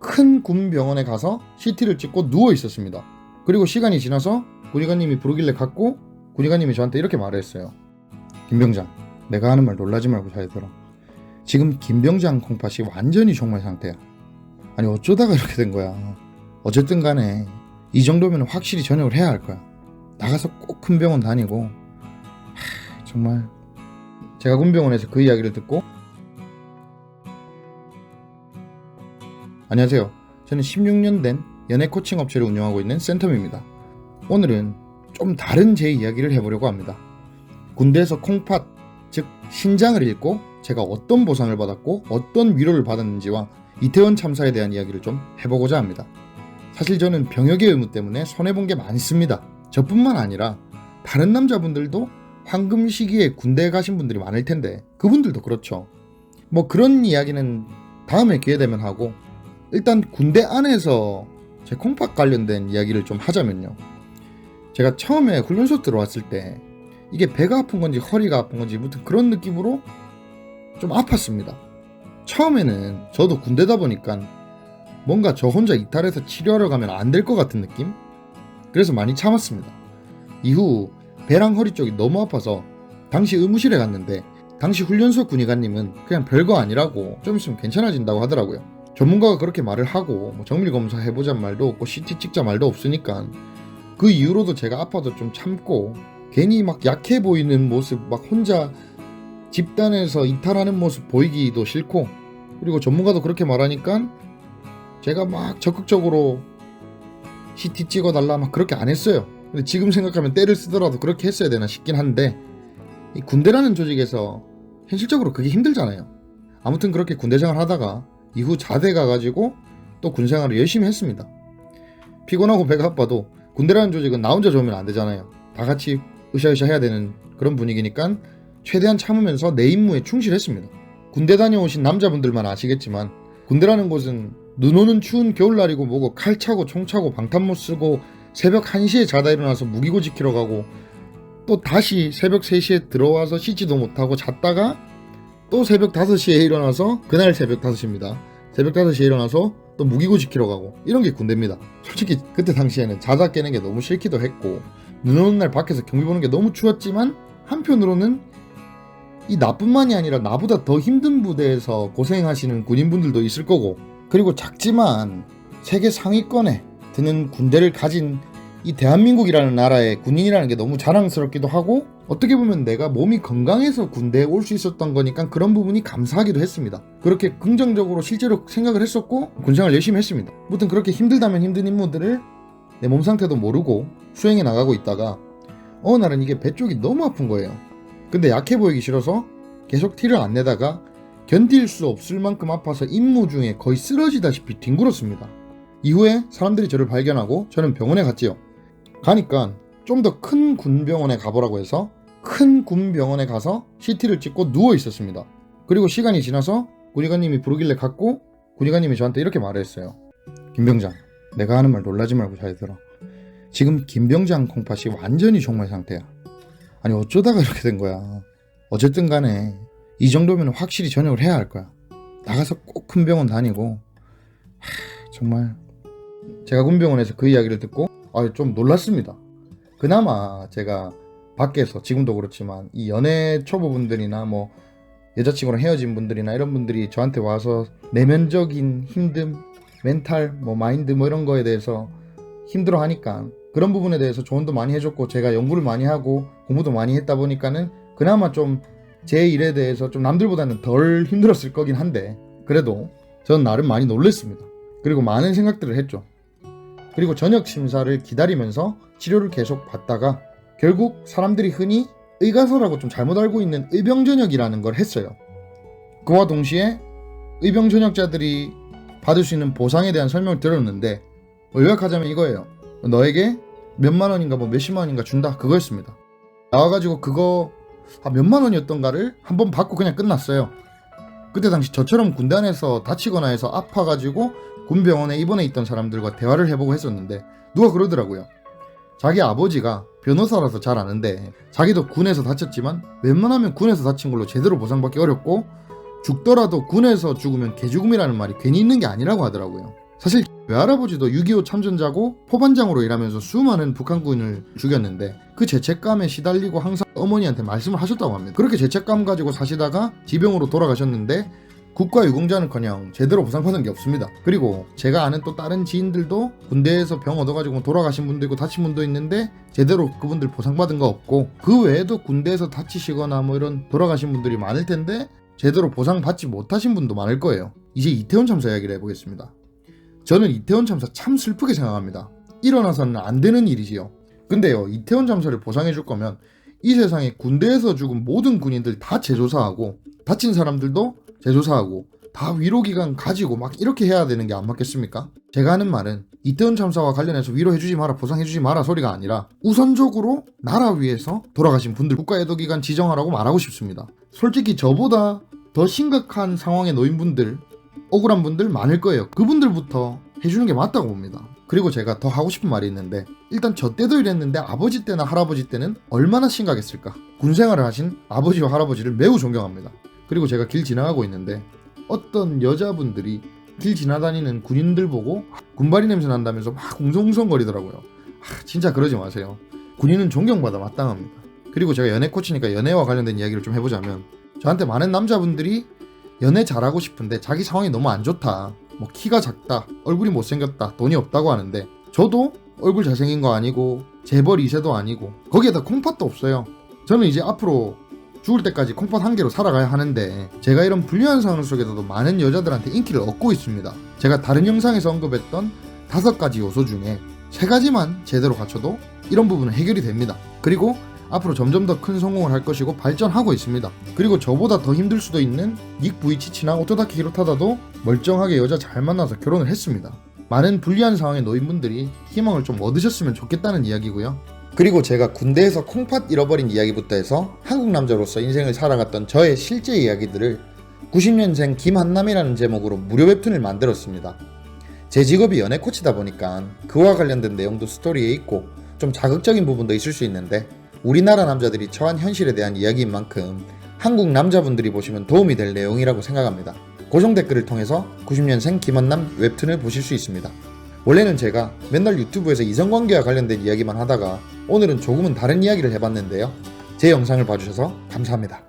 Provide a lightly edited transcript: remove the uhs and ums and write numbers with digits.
큰 군 병원에 가서 CT를 찍고 누워 있었습니다. 그리고 시간이 지나서 군의관님이 부르길래 갔고 군의관님이 저한테 이렇게 말했어요. 김병장, 내가 하는 말 놀라지 말고 잘 들어. 지금 김병장 콩팥이 완전히 종말 상태야. 아니 어쩌다가 이렇게 된 거야. 어쨌든 간에 이 정도면 확실히 전역을 해야 할 거야. 나가서 꼭 큰 병원 다니고. 정말 제가 군병원에서 그 이야기를 듣고 안녕하세요. 저는 16년 된 연애 코칭 업체를 운영하고 있는 센텀입니다. 오늘은 좀 다른 제 이야기를 해보려고 합니다. 군대에서 콩팥, 즉 신장을 잃고 제가 어떤 보상을 받았고 어떤 위로를 받았는지와 이태원 참사에 대한 이야기를 좀 해보고자 합니다. 사실 저는 병역의 의무 때문에 손해본 게 많습니다. 저뿐만 아니라 다른 남자분들도 황금 시기에 군대에 가신 분들이 많을 텐데 그분들도 그렇죠. 뭐 그런 이야기는 다음에 기회 되면 하고, 일단 군대 안에서 제 콩팥 관련된 이야기를 좀 하자면요. 제가 처음에 훈련소 들어왔을 때 이게 배가 아픈 건지 허리가 아픈 건지 무튼 그런 느낌으로 좀 아팠습니다. 처음에는 저도 군대다 보니까 뭔가 저 혼자 이탈해서 치료하러 가면 안 될 것 같은 느낌? 그래서 많이 참았습니다. 이후 배랑 허리 쪽이 너무 아파서 당시 의무실에 갔는데 당시 훈련소 군의관님은 그냥 별거 아니라고 좀 있으면 괜찮아진다고 하더라고요. 전문가가 그렇게 말을 하고 뭐 정밀검사 해보자 말도 없고 CT 찍자 말도 없으니까 그 이후로도 제가 아파도 좀 참고 괜히 막 약해 보이는 모습, 막 혼자 집단에서 이탈하는 모습 보이기도 싫고, 그리고 전문가도 그렇게 말하니까 제가 막 적극적으로 CT 찍어달라 막 그렇게 안 했어요. 근데 지금 생각하면 때를 쓰더라도 그렇게 했어야 되나 싶긴 한데 이 군대라는 조직에서 현실적으로 그게 힘들잖아요. 아무튼 그렇게 군대 생활 하다가 이후 자대 가가지고 또 군생활을 열심히 했습니다. 피곤하고 배가 아파도 군대라는 조직은 나 혼자 좋으면 안 되잖아요. 다 같이 으쌰으쌰 해야 되는 그런 분위기니까 최대한 참으면서 내 임무에 충실했습니다. 군대 다녀오신 남자분들만 아시겠지만 군대라는 곳은 눈 오는 추운 겨울날이고 뭐고 칼 차고 총 차고 방탄모 쓰고 새벽 1시에 자다 일어나서 무기고 지키러 가고 또 다시 새벽 3시에 들어와서 씻지도 못하고 잤다가 또 새벽 5시에 일어나서, 그날 새벽 5시입니다. 새벽 5시에 일어나서 또 무기고 지키러 가고, 이런 게 군대입니다. 솔직히 그때 당시에는 자다 깨는 게 너무 싫기도 했고 눈 오는 날 밖에서 경비 보는 게 너무 추웠지만 한편으로는 이 나뿐만이 아니라 나보다 더 힘든 부대에서 고생하시는 군인분들도 있을 거고, 그리고 작지만 세계 상위권에 드는 군대를 가진 이 대한민국이라는 나라의 군인이라는 게 너무 자랑스럽기도 하고, 어떻게 보면 내가 몸이 건강해서 군대에 올 수 있었던 거니까 그런 부분이 감사하기도 했습니다. 그렇게 긍정적으로 실제로 생각을 했었고 군생활 열심히 했습니다. 무튼 그렇게 힘들다면 힘든 임무들을 내 몸 상태도 모르고 수행해 나가고 있다가 어느 날은 이게 배 쪽이 너무 아픈 거예요. 근데 약해 보이기 싫어서 계속 티를 안 내다가 견딜 수 없을 만큼 아파서 임무 중에 거의 쓰러지다시피 뒹굴었습니다. 이후에 사람들이 저를 발견하고 저는 병원에 갔지요. 가니까 좀 더 큰 군병원에 가보라고 해서 큰 군병원에 가서 CT를 찍고 누워 있었습니다. 그리고 시간이 지나서 군의관님이 부르길래 갔고 군의관님이 저한테 이렇게 말했어요. 김병장, 내가 하는 말 놀라지 말고 잘 들어. 지금 김병장 콩팥이 완전히 종말 상태야. 아니 어쩌다가 이렇게 된 거야. 어쨌든 간에 이 정도면 확실히 전역을 해야 할 거야. 나가서 꼭 큰 병원 다니고. 정말 제가 군병원에서 그 이야기를 듣고 좀 놀랐습니다. 그나마 제가 밖에서 지금도 그렇지만 이 연애 초보분들이나 뭐 여자친구랑 헤어진 분들이나 이런 분들이 저한테 와서 내면적인 힘듦, 멘탈, 뭐 마인드 뭐 이런 거에 대해서 힘들어 하니까 그런 부분에 대해서 조언도 많이 해줬고, 제가 연구를 많이 하고 공부도 많이 했다 보니까는 그나마 좀 제 일에 대해서 좀 남들보다는 덜 힘들었을 거긴 한데, 그래도 저는 나름 많이 놀랐습니다. 그리고 많은 생각들을 했죠. 그리고 전역 심사를 기다리면서 치료를 계속 받다가 결국 사람들이 흔히 의가서라고 좀 잘못 알고 있는 의병전역이라는 걸 했어요. 그와 동시에 의병전역자들이 받을 수 있는 보상에 대한 설명을 들었는데 요약하자면 이거예요. 너에게 몇만 원인가 뭐 몇십만 원인가 준다, 그거였습니다. 나와가지고 그거 몇만 원이었던가를 한번 받고 그냥 끝났어요. 그때 당시 저처럼 군대 안에서 다치거나 해서 아파가지고 군병원에 입원해 있던 사람들과 대화를 해보고 했었는데 누가 그러더라고요. 자기 아버지가 변호사라서 잘 아는데 자기도 군에서 다쳤지만 웬만하면 군에서 다친 걸로 제대로 보상받기 어렵고 죽더라도 군에서 죽으면 개죽음이라는 말이 괜히 있는 게 아니라고 하더라고요. 사실 외할아버지도 6.25 참전자고 포반장으로 일하면서 수많은 북한군을 죽였는데 그 죄책감에 시달리고 항상 어머니한테 말씀을 하셨다고 합니다. 그렇게 죄책감 가지고 사시다가 지병으로 돌아가셨는데 국가유공자는커녕 제대로 보상받은 게 없습니다. 그리고 제가 아는 또 다른 지인들도 군대에서 병 얻어가지고 돌아가신 분도 있고 다친 분도 있는데 제대로 그분들 보상받은 거 없고, 그 외에도 군대에서 다치시거나 뭐 이런 돌아가신 분들이 많을 텐데 제대로 보상받지 못하신 분도 많을 거예요. 이제 이태원 참사 이야기를 해보겠습니다. 저는 이태원 참사 참 슬프게 생각합니다. 일어나서는 안 되는 일이지요. 근데요, 이태원 참사를 보상해 줄 거면 이 세상에 군대에서 죽은 모든 군인들 다 재조사하고 다친 사람들도 재조사하고 다 위로기간 가지고 막 이렇게 해야 되는 게 안 맞겠습니까? 제가 하는 말은 이태원 참사와 관련해서 위로해주지 마라, 보상해주지 마라 소리가 아니라 우선적으로 나라 위해서 돌아가신 분들 국가애도기간 지정하라고 말하고 싶습니다. 솔직히 저보다 더 심각한 상황에 놓인 분들, 억울한 분들 많을 거예요. 그분들부터 해주는 게 맞다고 봅니다. 그리고 제가 더 하고 싶은 말이 있는데, 일단 저 때도 이랬는데 아버지 때나 할아버지 때는 얼마나 심각했을까. 군생활을 하신 아버지와 할아버지를 매우 존경합니다. 그리고 제가 길 지나가고 있는데 어떤 여자분들이 길 지나다니는 군인들 보고 군바리 냄새 난다면서 막 웅성웅성거리더라고요. 진짜 그러지 마세요. 군인은 존경받아 마땅합니다. 그리고 제가 연애 코치니까 연애와 관련된 이야기를 좀 해보자면, 저한테 많은 남자분들이 연애 잘하고 싶은데 자기 상황이 너무 안 좋다, 뭐 키가 작다, 얼굴이 못생겼다, 돈이 없다고 하는데, 저도 얼굴 잘생긴 거 아니고 재벌 2세도 아니고 거기에다 콩팥도 없어요. 저는 이제 앞으로 죽을 때까지 콩팥 한 개로 살아가야 하는데 제가 이런 불리한 상황 속에서도 많은 여자들한테 인기를 얻고 있습니다. 제가 다른 영상에서 언급했던 5가지 요소 중에 3가지만 제대로 갖춰도 이런 부분은 해결이 됩니다. 그리고 앞으로 점점 더 큰 성공을 할 것이고 발전하고 있습니다. 그리고 저보다 더 힘들 수도 있는 닉 부이치치나 오토다케 히로타다도 멀쩡하게 여자 잘 만나서 결혼을 했습니다. 많은 불리한 상황에 놓인 분들이 희망을 좀 얻으셨으면 좋겠다는 이야기고요. 그리고 제가 군대에서 콩팥 잃어버린 이야기부터 해서 한국 남자로서 인생을 살아갔던 저의 실제 이야기들을 90년생 김한남이라는 제목으로 무료 웹툰을 만들었습니다. 제 직업이 연애 코치다 보니까 그와 관련된 내용도 스토리에 있고 좀 자극적인 부분도 있을 수 있는데, 우리나라 남자들이 처한 현실에 대한 이야기인 만큼 한국 남자분들이 보시면 도움이 될 내용이라고 생각합니다. 고정 댓글을 통해서 90년생 김한남 웹툰을 보실 수 있습니다. 원래는 제가 맨날 유튜브에서 이성관계와 관련된 이야기만 하다가 오늘은 조금은 다른 이야기를 해봤는데요. 제 영상을 봐주셔서 감사합니다.